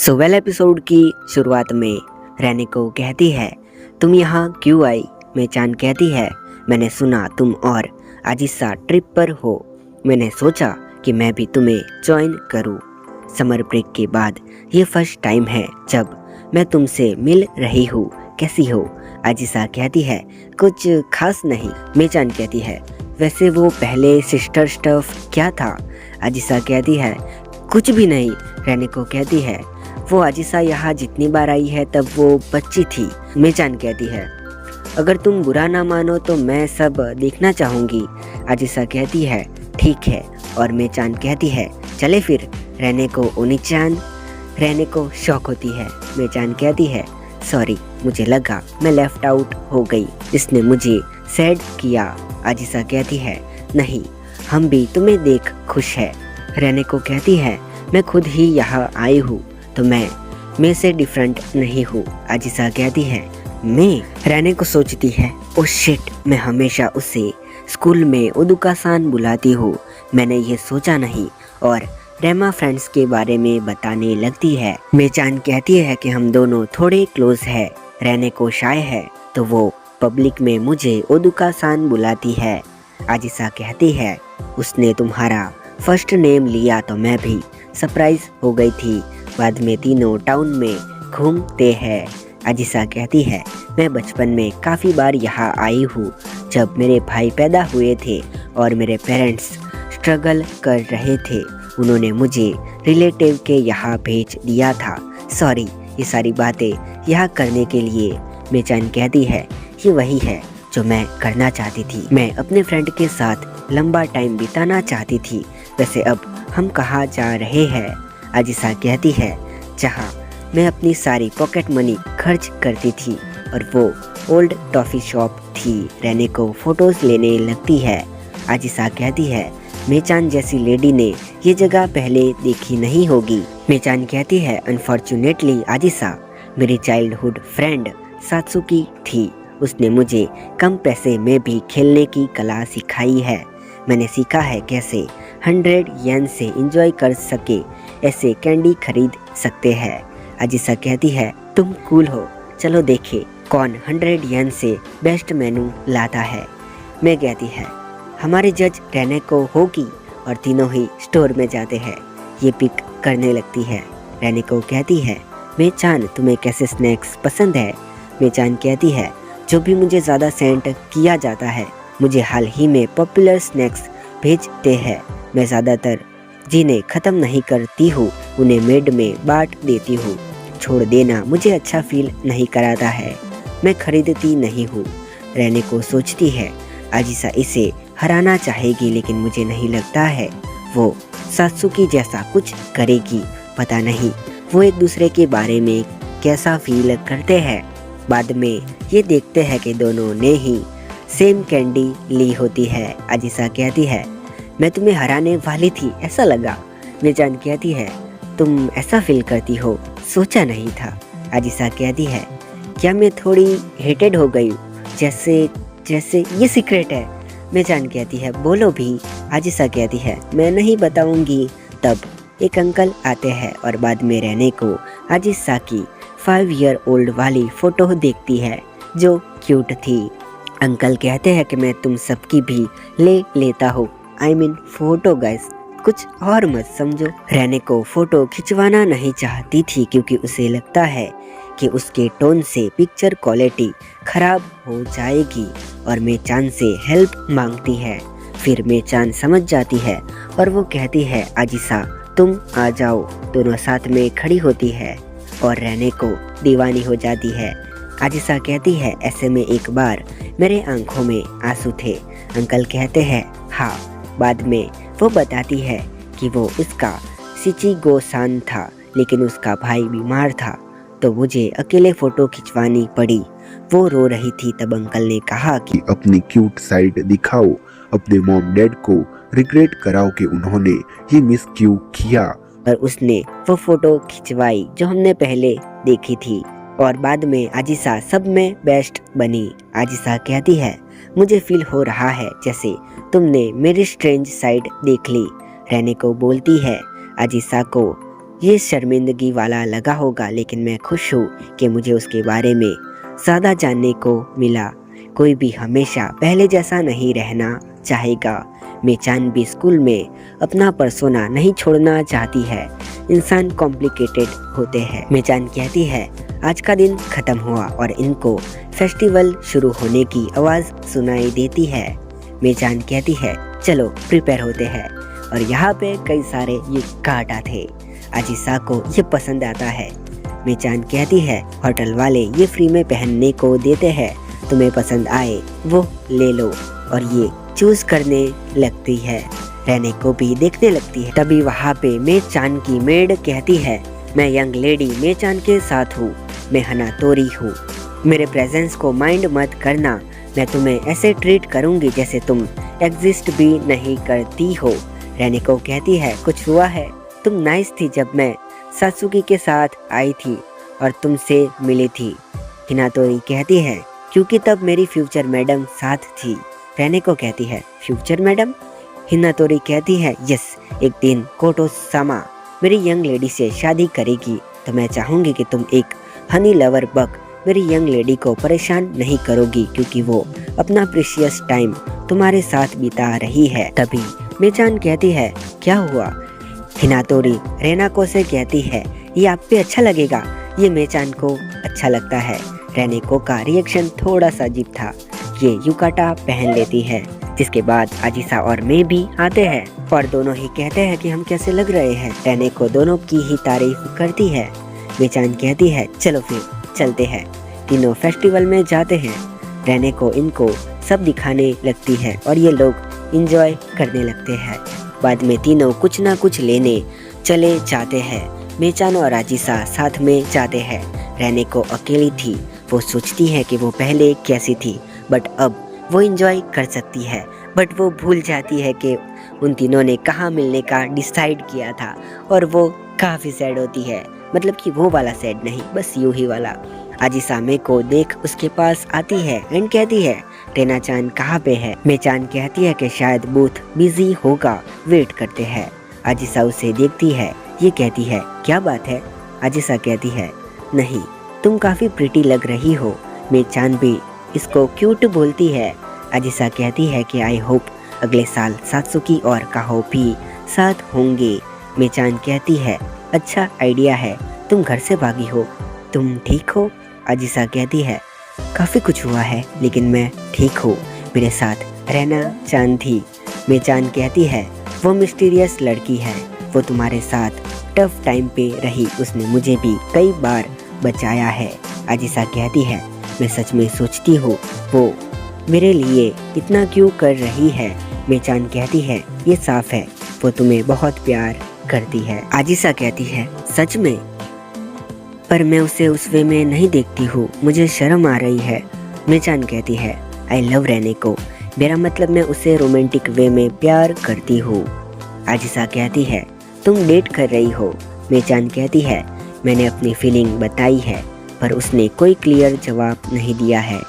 Well episode की शुरुआत में रहने को कहती है, तुम यहाँ क्यों आई? मेचान कहती है, मैंने सुना तुम और आजिसा ट्रिप पर हो। मैंने सोचा कि मैं भी तुम्हें ज्वाइन करूँ। समर ब्रेक के बाद ये फर्स्ट टाइम है जब मैं तुमसे मिल रही हूँ। कैसी हो? आजिसा कहती है, कुछ खास नहीं। मेचान कहती है, वैसे वो पहले सिस्टर स्टफ क्या था? आजिसा कहती है, कुछ भी नहीं। रहने को कहती है, वो आजिसा यहाँ जितनी बार आई है तब वो बच्ची थी। मेचान कहती है, अगर तुम बुरा ना मानो तो मैं सब देखना चाहूँगी। आजिसा कहती है, ठीक है। और मेचान कहती है, चले फिर। रहने को ओनीचान। रहने को शौक होती है। मेचान कहती है, सॉरी, मुझे लगा मैं लेफ्ट आउट हो गई, इसने मुझे सैड किया। आजिसा कहती है, नहीं, हम भी तुम्हें देख खुश है। रहने को कहती है, मैं खुद ही यहाँ आई हूँ तो मैं से डिफरेंट नहीं हूँ। आजिसा कहती है, मैं। रहने को सोचती है, ओ शिट, मैं हमेशा उसे स्कूल में उदुका-सान बुलाती हूँ। मैंने ये सोचा नहीं। और रेमा फ्रेंड्स के बारे में बताने लगती है। मेचान कहती है कि हम दोनों थोड़े क्लोज है। रहने को शाय है तो वो पब्लिक में मुझे उदुका-सान बुलाती है। आजिसा कहती है, उसने तुम्हारा फर्स्ट नेम लिया तो मैं भी सरप्राइज हो गई थी। बाद में तीनों टाउन में घूमते हैं। आजिसा कहती है, मैं बचपन में काफ़ी बार यहाँ आई हूँ जब मेरे भाई पैदा हुए थे और मेरे पेरेंट्स स्ट्रगल कर रहे थे। उन्होंने मुझे रिलेटिव के यहाँ भेज दिया था। सॉरी ये सारी बातें यहाँ करने के लिए। मेचान कहती है, ये वही है जो मैं करना चाहती थी। मैं अपने फ्रेंड के साथ लंबा टाइम बिताना चाहती थी। वैसे अब हम कहाँ जा रहे हैं? आजिसा कहती है, जहाँ मैं अपनी सारी पॉकेट मनी खर्च करती थी और वो ओल्ड टॉफ़ी शॉप थी। रहने को फ़ोटोज़ लेने लगती है। आजिसा कहती है, मेचान जैसी लेडी ने ये जगह पहले देखी नहीं होगी। मेचान कहती है, अनफॉर्चुनेटली आजिसा, मेरी चाइल्डहुड फ्रेंड सात्सुकी थी। उसने मुझे कम पैसे में भी खेलने की कला सिखाई है। मैंने सीखा है कैसे 100 येन से एंजॉय कर सके ऐसे कैंडी खरीद सकते हैं। आजिसा कहती है, तुम कूल हो, चलो देखे कौन 100 येन से बेस्ट मेनू लाता है। मैं कहती है, हमारे जज रहने को होगी। और तीनों ही स्टोर में जाते हैं। ये पिक करने लगती है। रहने को कहती है, मेचान तुम्हें कैसे स्नैक्स पसंद है? मेचान कहती है, जो भी मुझे ज़्यादा सेंड किया जाता है मुझे हाल ही में पॉपुलर स्नैक्स भेजते हैं। मैं ज़्यादातर जिन्हें ख़त्म नहीं करती हूँ उन्हें मेड में बांट देती हूँ। छोड़ देना मुझे अच्छा फील नहीं कराता है। मैं खरीदती नहीं हूँ। रहने को सोचती है, आजिसा इसे हराना चाहेगी लेकिन मुझे नहीं लगता है वो सात्सुकी जैसा कुछ करेगी। पता नहीं वो एक दूसरे के बारे में कैसा फील करते हैं। बाद में ये देखते हैं कि दोनों ने ही सेम कैंडी ली होती है। आजिसा कहती है, मैं तुम्हें हराने वाली थी, ऐसा लगा। मेचान कहती है, तुम ऐसा फील करती हो? सोचा नहीं था। आजिसा कहती है, क्या मैं थोड़ी हेटेड हो गई? जैसे जैसे ये सीक्रेट है। मेचान कहती है, बोलो भी। आजिसा कहती है, मैं नहीं बताऊंगी। तब एक अंकल आते हैं और बाद में रहने को आजिसा की 5 ईयर ओल्ड वाली फ़ोटो देखती है जो क्यूट थी। अंकल कहते हैं कि मैं तुम सबकी भी ले लेता हूँ। I mean फ़ोटो गाइस, कुछ और मत समझो। रहने को फ़ोटो खिंचवाना नहीं चाहती थी क्योंकि उसे लगता है कि उसके टोन से पिक्चर क्वालिटी ख़राब हो जाएगी और मेचान से हेल्प मांगती है। फिर मेचान समझ जाती है और वो कहती है, आजिसा तुम आ जाओ। दोनों साथ में खड़ी होती है और रहने को दीवानी हो जाती है। आजिसा कहती है, ऐसे में एक बार मेरे आंखों में आंसू थे। अंकल कहते हैं, हाँ। बाद में वो बताती है कि वो उसका शिचिगो-सान था लेकिन उसका भाई बीमार था तो मुझे अकेले फ़ोटो खिंचवानी पड़ी। वो रो रही थी। तब अंकल ने कहा कि अपनी क्यूट साइड दिखाओ, अपने मॉम डैड को रिग्रेट कराओ कि उन्होंने ये मिस क्यों किया। और उसने वो फ़ोटो खिंचवाई जो हमने पहले देखी थी और बाद में आजिसा सब में बेस्ट बनी। आजिसा कहती है, मुझे फील हो रहा है जैसे तुमने मेरी स्ट्रेंज साइड देख ली। रहने को बोलती है, आजिसा को ये शर्मिंदगी वाला लगा होगा, लेकिन मैं खुश हूँ कि मुझे उसके बारे में ज़्यादा जानने को मिला। कोई भी हमेशा पहले जैसा नहीं रहना चाहेगा। मेचान भी स्कूल में अपना पर्सोना नहीं छोड़ना चाहती है। इंसान कॉम्प्लिकेटेड होते हैं। मेचान कहती है आज का दिन खत्म हुआ और इनको फेस्टिवल शुरू होने की आवाज़ सुनाई देती है। मेचान कहती है चलो प्रिपेयर होते हैं। और यहाँ पे कई सारे ये काटा थे। आजिसा को ये पसंद आता है। मेचान कहती है होटल वाले ये फ्री में पहनने को देते हैं, तुम्हें पसंद आए वो ले लो। और ये चूज करने लगती है, रहने को भी देखने लगती है। तभी वहाँ पे मेचान की मेड कहती है मैं यंग लेडी मेचान के साथ हूँ, मैं हनातोरी हूँ, मेरे प्रेजेंस को माइंड मत करना, मैं तुम्हें ऐसे ट्रीट करूँगी जैसे तुम एग्जिस्ट भी नहीं करती हो। रहने को कहती है कुछ हुआ है, तुम नाइस थी जब मैं सात्सुकी के साथ आई थी और तुमसे मिली थी। हिनातोरी कहती है क्योंकि तब मेरी फ्यूचर मैडम साथ थी। रहने को कहती है फ्यूचर मैडम? हिनातोरी कहती है यस, एक दिन कोटो-सामा मेरी यंग लेडी से शादी करेगी तो मैं चाहूँगी कि तुम एक हनी लवर बग मेरी यंग लेडी को परेशान नहीं करोगी, क्योंकि वो अपना प्रीशियस टाइम तुम्हारे साथ बिता रही है। तभी मेचान कहती है क्या हुआ? हिनातोरी रेनाको से कहती है ये आप पे अच्छा लगेगा। ये मेचान को अच्छा लगता है। रेनेको का रिएक्शन थोड़ा सा अजीब था। ये युकाटा पहन लेती है, जिसके बाद आजिसा और मैं भी आते हैं और दोनों ही कहते हैं कि हम कैसे लग रहे हैं। रेनेको दोनों की ही तारीफ करती है। मेचान कहती है चलो फिर चलते हैं। तीनों फेस्टिवल में जाते हैं। रेनेको इनको सब दिखाने लगती है और ये लोग इंजॉय करने लगते हैं। बाद में तीनों कुछ ना कुछ लेने चले जाते हैं। मेचान और आजिसा साथ में जाते हैं। रेनेको अकेली थी। वो सोचती है कि वो पहले कैसी थी, बट अब वो इंजॉय कर सकती है। बट वो भूल जाती है कि उन तीनों ने कहाँ मिलने का डिसाइड किया था और वो काफ़ी सैड होती है। मतलब कि वो वाला सैड नहीं, बस यूं ही वाला। आजिसा मे को देख उसके पास आती है एंड कहती है रेना-चान कहाँ पे है? मेचान कहती है कि शायद बूथ बिजी होगा, वेट करते हैं। आजिसा उसे देखती है। ये कहती है क्या बात है? आजिसा कहती है नहीं, तुम काफ़ी प्रिटी लग रही हो। मेचान भी इसको क्यूट बोलती है। आजिसा कहती है कि आई होप अगले साल सात्सुकी और काहो भी साथ होंगे। मेचान कहती है अच्छा आइडिया है, तुम घर से भागी हो, तुम ठीक हो? आजिसा कहती है काफ़ी कुछ हुआ है लेकिन मैं ठीक हूँ, मेरे साथ रेना-चान थी। मेचान कहती है वो मिस्टीरियस लड़की है, वो तुम्हारे साथ टफ टाइम पे रही, उसने मुझे भी कई बार बचाया है। आजिसा कहती है मैं सच में सोचती हूँ वो मेरे लिए इतना क्यों कर रही है। मेचान कहती है ये साफ है वो तुम्हें बहुत प्यार करती है। आजिसा कहती है सच में? पर मैं उसे उस वे में नहीं देखती हूँ, मुझे शर्म आ रही है। मेचान कहती है आई लव रेनेको, मेरा मतलब मैं उसे रोमांटिक वे में प्यार करती हूँ। आजिसा कहती है तुम डेट कर रही हो? मेचान कहती है मैंने अपनी फीलिंग बताई है पर उसने कोई क्लियर जवाब नहीं दिया है।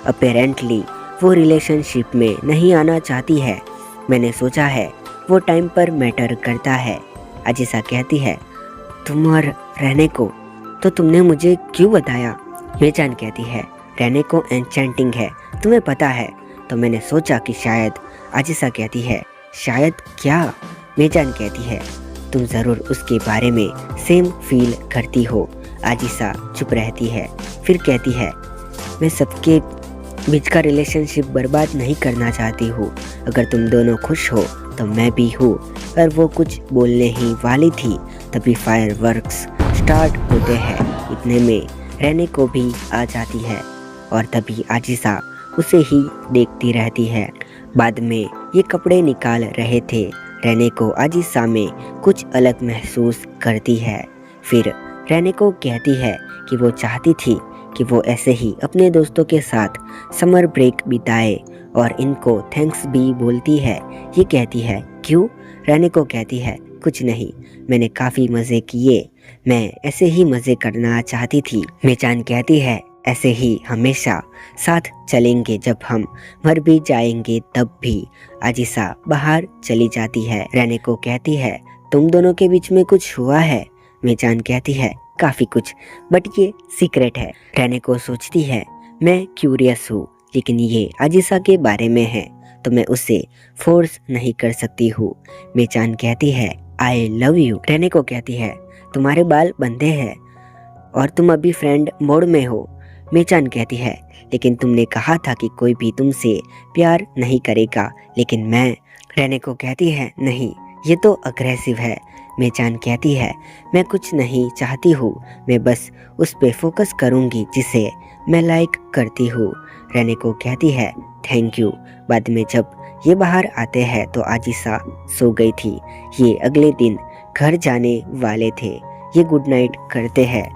अपेरेंटली वो रिलेशनशिप में नहीं आना चाहती है। मैंने सोचा है वो टाइम पर मैटर करता है। आजिसा कहती है तुम और रहने को तो तुमने मुझे क्यों बताया? मेचान कहती है रहने को एन्चेंटिंग है, तुम्हें पता है, तो मैंने सोचा कि शायद। आजिसा कहती है शायद क्या? मेचान कहती है तुम ज़रूर उसके बारे में सेम फील करती हो। आजिसा चुप रहती है, फिर कहती है मैं सबके बीच का रिलेशनशिप बर्बाद नहीं करना चाहती हूँ, अगर तुम दोनों खुश हो तो मैं भी हूँ। और वो कुछ बोलने ही वाली थी तभी फायरवर्क्स स्टार्ट होते हैं। इतने में रहने को भी आ जाती है और तभी आजिसा उसे ही देखती रहती है। बाद में ये कपड़े निकाल रहे थे। रहने को आजिसा में कुछ अलग महसूस करती है। फिर रहने को कहती है कि वो चाहती थी कि वो ऐसे ही अपने दोस्तों के साथ समर ब्रेक बिताए और इनको थैंक्स भी बोलती है। ये कहती है क्यों? रहने को कहती है कुछ नहीं, मैंने काफ़ी मज़े किए, मैं ऐसे ही मज़े करना चाहती थी। मेचान कहती है ऐसे ही हमेशा साथ चलेंगे, जब हम मर भी जाएंगे तब भी। आजिसा बाहर चली जाती है। रहने को कहती है तुम दोनों के बीच में कुछ हुआ है? मेचान कहती है काफ़ी कुछ, बट ये सीक्रेट है। रेनेको सोचती है मैं क्यूरियस हूँ, लेकिन ये आजिसा के बारे में है तो मैं उसे फोर्स नहीं कर सकती हूँ। मेचान कहती है आई लव यू। रेनेको कहती है तुम्हारे बाल बंधे हैं और तुम अभी फ्रेंड मोड में हो। मेचान कहती है लेकिन तुमने कहा था कि कोई भी तुमसे प्यार नहीं करेगा, लेकिन मैं। रेनेको कहती है नहीं, ये तो अग्रेसिव है। मेचान कहती है मैं कुछ नहीं चाहती हूँ, मैं बस उस पे फोकस करूँगी जिसे मैं लाइक करती हूँ। रेनेको कहती है थैंक यू। बाद में जब ये बाहर आते हैं तो आजिसा सो गई थी। ये अगले दिन घर जाने वाले थे। ये गुड नाइट करते हैं।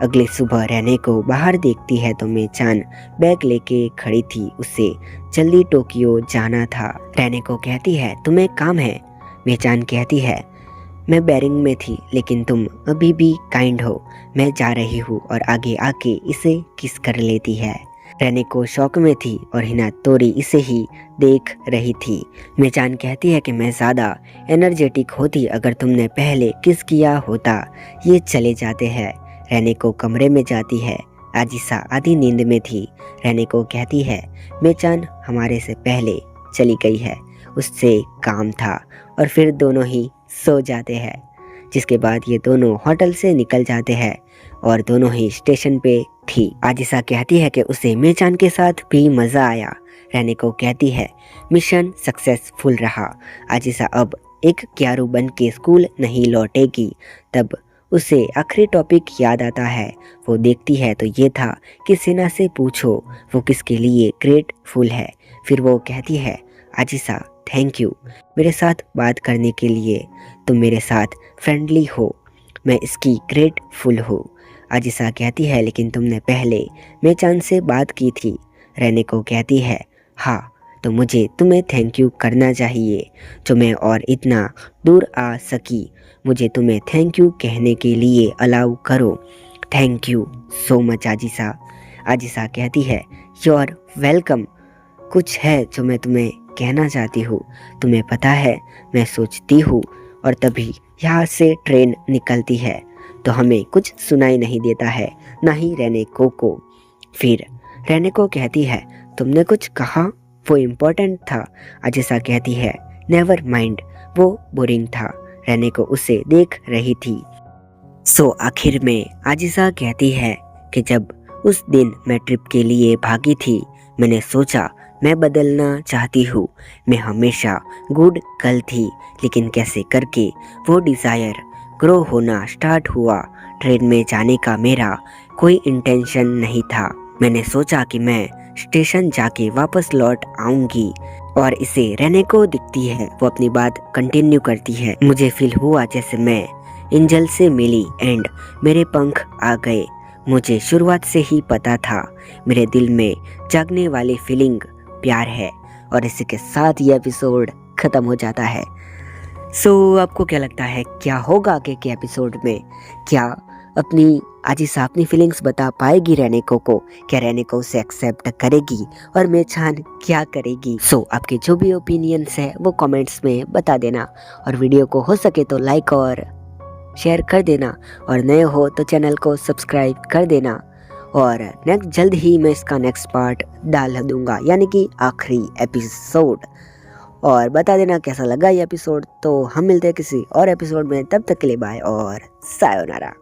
अगले सुबह रेनेको बाहर देखती है तो मेचान बैग लेके खड़ी थी। उसे जल्दी टोक्यो जाना था। रेनेको कहती है तुम्हें काम है। मेचान कहती है मैं बैरिंग में थी, लेकिन तुम अभी भी काइंड हो। मैं जा रही हूँ, और आगे आके इसे किस कर लेती है। रेनेको शौक में थी और हिनातोरी इसे ही देख रही थी। मेचान कहती है कि मैं ज़्यादा एनर्जेटिक होती अगर तुमने पहले किस किया होता। ये चले जाते हैं। रेनेको कमरे में जाती है। आजिसा आधी नींद में थी। रेनेको कहती है मेचान हमारे से पहले चली गई है, उससे काम था, और फिर दोनों ही सो जाते हैं। जिसके बाद ये दोनों होटल से निकल जाते हैं और दोनों ही स्टेशन पे थी। आजिसा कहती है कि उसे मेचान के साथ भी मज़ा आया। रेनेको कहती है मिशन सक्सेसफुल रहा। आजिसा अब एक क्यारू बन के स्कूल नहीं लौटेगी। तब उसे आखिरी टॉपिक याद आता है। वो देखती है तो ये था कि सेना से पूछो वो किसके लिए ग्रेटफुल है। फिर वो कहती है आजिसा थैंक यू मेरे साथ बात करने के लिए। तुम मेरे साथ फ्रेंडली हो, मैं इसकी ग्रेटफुल हूँ। आजिसा कहती है लेकिन तुमने पहले मेचान से बात की थी। रेनेको कहती है हाँ, तो मुझे तुम्हें थैंक यू करना चाहिए जो मैं और इतना दूर आ सकी। मुझे तुम्हें थैंक यू कहने के लिए अलाउ करो। Thank you so much Aajisa. Aajisa कहती है यू आर वेलकम। कुछ है जो मैं तुम्हें कहना चाहती हूँ। तुम्हें पता है मैं सोचती हूँ और तभी यहाँ से ट्रेन निकलती है तो हमें कुछ सुनाई नहीं देता है, ना ही रेनेको को। फिर रेनेको कहती है तुमने कुछ कहा, वो इम्पोर्टेंट था। आजिसा कहती है नेवर माइंड, वो बोरिंग था। रेनेको उसे देख रही थी। सो आखिर में आजिसा कहती है कि जब उस दिन मैं ट्रिप के लिए भागी थी, मैंने सोचा मैं बदलना चाहती हूँ। मैं हमेशा गुड गर्ल थी, लेकिन कैसे करके वो डिज़ायर ग्रो होना स्टार्ट हुआ। ट्रेन में जाने का मेरा कोई इंटेंशन नहीं था। मैंने सोचा कि मैं स्टेशन जाके वापस लौट आऊँगी, और इसे रेनेको दिखती है। वो अपनी बात कंटिन्यू करती है मुझे फील हुआ जैसे मैं एंजल से मिली एंड मेरे पंख आ गए। मुझे शुरुआत से ही पता था मेरे दिल में जागने वाली फीलिंग प्यार है। और इसी के साथ ये एपिसोड ख़त्म हो जाता है। सो आपको क्या लगता है क्या होगा आगे के एपिसोड में? क्या अपनी आजिसा अपनी फीलिंग्स बता पाएगी रेनेको को? क्या रेनेको उसे एक्सेप्ट करेगी और मेचान क्या करेगी? सो आपके जो भी ओपिनियंस है वो कमेंट्स में बता देना, और वीडियो को हो सके तो लाइक और शेयर कर देना, और नए हो तो चैनल को सब्सक्राइब कर देना। और नेक्स्ट जल्द ही मैं इसका नेक्स्ट पार्ट डाल दूंगा, यानी कि आखिरी एपिसोड। और बता देना कैसा लगा ये एपिसोड। तो हम मिलते हैं किसी और एपिसोड में, तब तक के लिए बाय और सायोनारा।